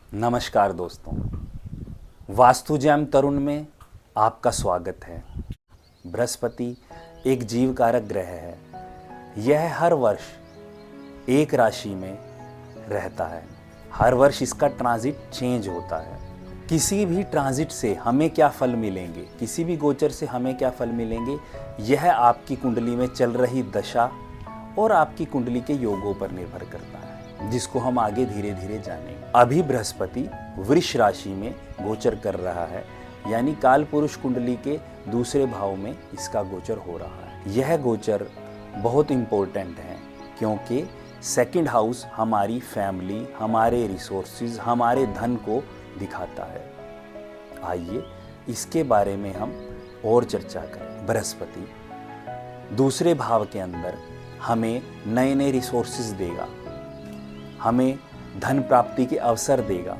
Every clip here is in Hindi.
नमस्कार दोस्तों, वास्तु जैम तरुण में आपका स्वागत है। बृहस्पति एक जीव कारक ग्रह है। यह हर वर्ष एक राशि में रहता है। हर वर्ष इसका ट्रांजिट चेंज होता है। किसी भी ट्रांजिट से हमें क्या फल मिलेंगे, किसी भी गोचर से हमें क्या फल मिलेंगे, यह आपकी कुंडली में चल रही दशा और आपकी कुंडली के योगों पर निर्भर करता है, जिसको हम आगे धीरे धीरे जानेंगे। अभी बृहस्पति वृष राशि में गोचर कर रहा है, यानी काल पुरुष कुंडली के दूसरे भाव में इसका गोचर हो रहा है। यह गोचर बहुत इम्पोर्टेंट है क्योंकि सेकंड हाउस हमारी फैमिली, हमारे रिसोर्सेज, हमारे धन को दिखाता है। आइए इसके बारे में हम और चर्चा करें। बृहस्पति दूसरे भाव के अंदर हमें नए नए रिसोर्सेज देगा, हमें धन प्राप्ति के अवसर देगा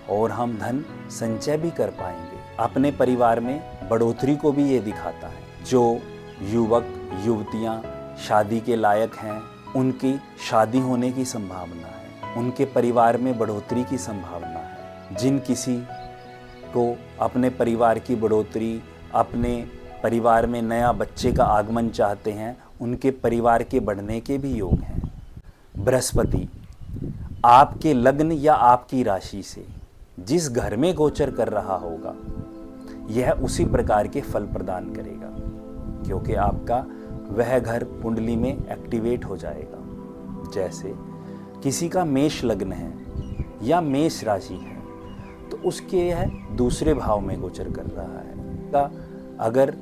और हम धन संचय भी कर पाएंगे। अपने परिवार में बढ़ोतरी को भी ये दिखाता है। जो युवक युवतियां शादी के लायक हैं, उनकी शादी होने की संभावना है, उनके परिवार में बढ़ोतरी की संभावना है। जिन किसी को अपने परिवार की बढ़ोतरी, अपने परिवार में नया बच्चे का आगमन चाहते हैं, उनके परिवार के बढ़ने के भी योग हैं। बृहस्पति आपके लग्न या आपकी राशि से जिस घर में गोचर कर रहा होगा, यह उसी प्रकार के फल प्रदान करेगा, क्योंकि आपका वह घर कुंडली में एक्टिवेट हो जाएगा। जैसे किसी का मेष लग्न है या मेष राशि है, तो उसके यह दूसरे भाव में गोचर कर रहा है। अगर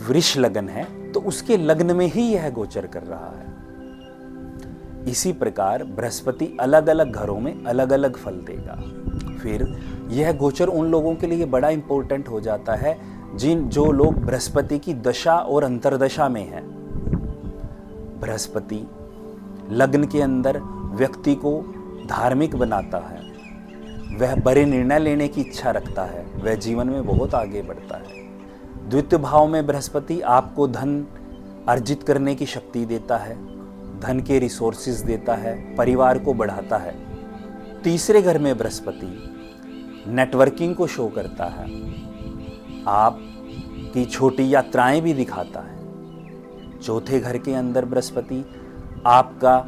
वृष लग्न है तो उसके लग्न में ही यह गोचर कर रहा है। इसी प्रकार बृहस्पति अलग अलग घरों में अलग अलग फल देगा। फिर यह गोचर उन लोगों के लिए बड़ा इंपॉर्टेंट हो जाता है जो लोग बृहस्पति की दशा और अंतर्दशा में हैं। बृहस्पति लग्न के अंदर व्यक्ति को धार्मिक बनाता है, वह बड़े निर्णय लेने की इच्छा रखता है, वह जीवन में बहुत आगे बढ़ता है। द्वितीय भाव में बृहस्पति आपको धन अर्जित करने की शक्ति देता है, धन के रिसोर्सेज देता है, परिवार को बढ़ाता है। तीसरे घर में बृहस्पति नेटवर्किंग को शो करता है, आपकी छोटी यात्राएं भी दिखाता है। चौथे घर के अंदर बृहस्पति आपका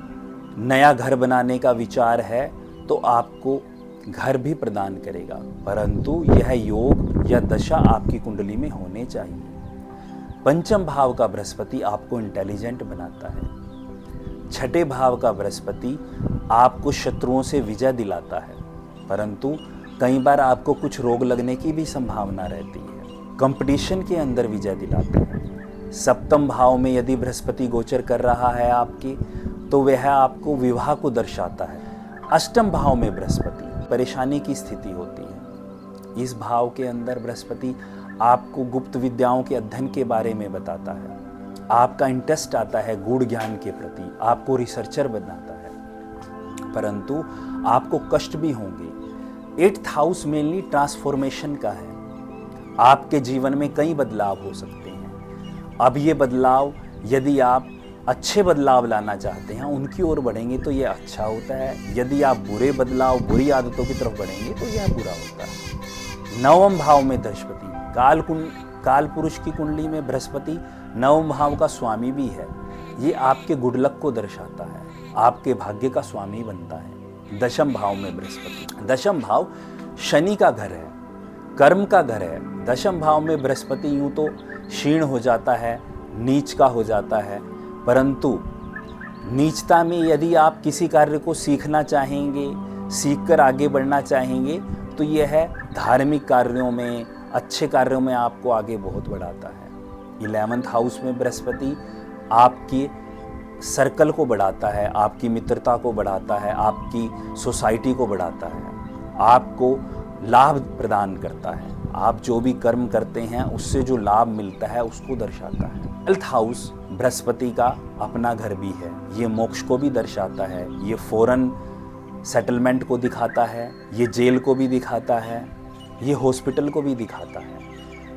नया घर बनाने का विचार है तो आपको घर भी प्रदान करेगा, परंतु यह योग या दशा आपकी कुंडली में होने चाहिए। पंचम भाव का बृहस्पति आपको इंटेलिजेंट बनाता है। छठे भाव का बृहस्पति आपको शत्रुओं से विजय दिलाता है, परंतु कई बार आपको कुछ रोग लगने की भी संभावना रहती है। कंपटीशन के अंदर विजय दिलाता है। सप्तम भाव में यदि बृहस्पति गोचर कर रहा है आपके, तो वह आपको विवाह को दर्शाता है। अष्टम भाव में बृहस्पति परेशानी की स्थिति होती है। इस भाव के अंदर बृहस्पति आपको गुप्त विद्याओं के अध्ययन के बारे में बताता है, आपका इंटरेस्ट आता है गूढ़ ज्ञान के प्रति, आपको रिसर्चर बनाता है, परंतु आपको कष्ट भी होंगे। 8th हाउस मेनली ट्रांसफॉर्मेशन का है। आपके जीवन में कई बदलाव हो सकते हैं। अब ये बदलाव, यदि आप अच्छे बदलाव लाना चाहते हैं, उनकी ओर बढ़ेंगे तो यह अच्छा होता है। यदि आप बुरे बदलाव, बुरी आदतों की तरफ बढ़ेंगे तो यह बुरा होता है। नवम भाव में बृहस्पति काल पुरुष की कुंडली में बृहस्पति नवम भाव का स्वामी भी है। ये आपके गुड लक को दर्शाता है, आपके भाग्य का स्वामी बनता है। दशम भाव में बृहस्पति, दशम भाव शनि का घर है, कर्म का घर है। दशम भाव में बृहस्पति यूं तो क्षीण हो जाता है, नीच का हो जाता है, परंतु नीचता में यदि आप किसी कार्य को सीखना चाहेंगे, सीखकर आगे बढ़ना चाहेंगे, तो यह है धार्मिक कार्यों में, अच्छे कार्यों में आपको आगे बहुत बढ़ाता है। 11th हाउस में बृहस्पति आपकी सर्कल को बढ़ाता है, आपकी मित्रता को बढ़ाता है, आपकी सोसाइटी को बढ़ाता है, आपको लाभ प्रदान करता है। आप जो भी कर्म करते हैं उससे जो लाभ मिलता है उसको दर्शाता है। 12th हाउस बृहस्पति का अपना घर भी है। ये मोक्ष को भी दर्शाता है, ये फॉरेन सेटलमेंट को दिखाता है, ये जेल को भी दिखाता है, ये हॉस्पिटल को भी दिखाता है।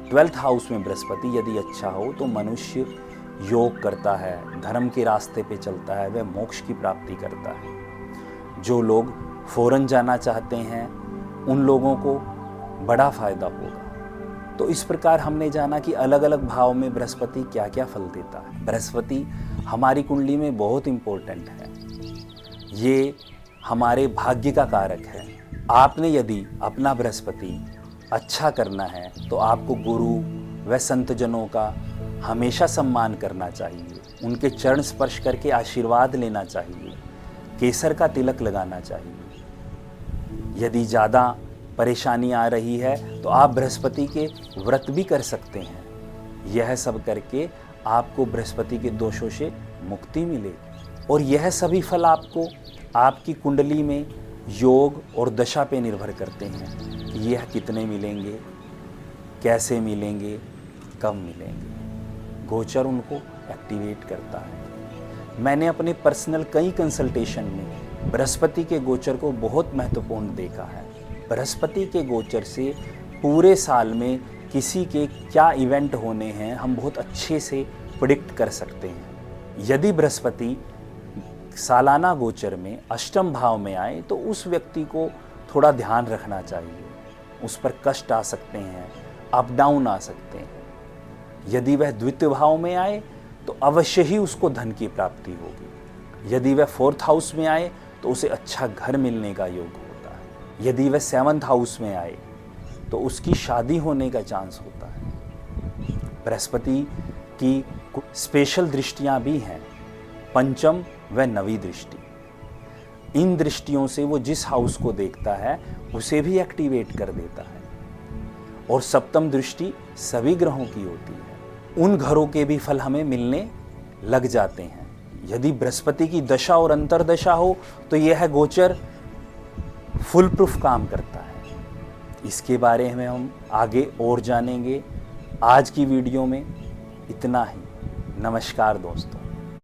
12th हाउस में बृहस्पति यदि अच्छा हो तो मनुष्य योग करता है, धर्म के रास्ते पे चलता है, वह मोक्ष की प्राप्ति करता है। जो लोग फॉरेन जाना चाहते हैं उन लोगों को बड़ा फायदा होगा। तो इस प्रकार हमने जाना कि अलग अलग भाव में बृहस्पति क्या क्या फल देता है। बृहस्पति हमारी कुंडली में बहुत इम्पोर्टेंट है, ये हमारे भाग्य का कारक है। आपने यदि अपना बृहस्पति अच्छा करना है तो आपको गुरु व संतजनों का हमेशा सम्मान करना चाहिए, उनके चरण स्पर्श करके आशीर्वाद लेना चाहिए, केसर का तिलक लगाना चाहिए। यदि ज़्यादा परेशानी आ रही है तो आप बृहस्पति के व्रत भी कर सकते हैं। यह सब करके आपको बृहस्पति के दोषों से मुक्ति मिलेगी। और यह सभी फल आपको आपकी कुंडली में योग और दशा पे निर्भर करते हैं कि यह कितने मिलेंगे, कैसे मिलेंगे, कब मिलेंगे। गोचर उनको एक्टिवेट करता है। मैंने अपने पर्सनल कई कंसल्टेशन में बृहस्पति के गोचर को बहुत महत्वपूर्ण देखा है। बृहस्पति के गोचर से पूरे साल में किसी के क्या इवेंट होने हैं हम बहुत अच्छे से प्रिडिक्ट कर सकते हैं। यदि बृहस्पति सालाना गोचर में अष्टम भाव में आए तो उस व्यक्ति को थोड़ा ध्यान रखना चाहिए, उस पर कष्ट आ सकते हैं, अप डाउन आ सकते हैं। यदि वह द्वितीय भाव में आए तो अवश्य ही उसको धन की प्राप्ति होगी। यदि वह फोर्थ हाउस में आए तो उसे अच्छा घर मिलने का योग होता है। यदि वह सेवंथ हाउस में आए तो उसकी शादी होने का चांस होता है। बृहस्पति की स्पेशल दृष्टियां भी हैं, पंचम व नवी दृष्टि। इन दृष्टियों से वो जिस हाउस को देखता है उसे भी एक्टिवेट कर देता है। और सप्तम दृष्टि सभी ग्रहों की होती है, उन घरों के भी फल हमें मिलने लग जाते हैं। यदि बृहस्पति की दशा और अंतर्दशा हो तो यह गोचर फुल प्रूफ काम करता है। इसके बारे में हम आगे और जानेंगे। आज की वीडियो में इतना ही। नमस्कार दोस्तों।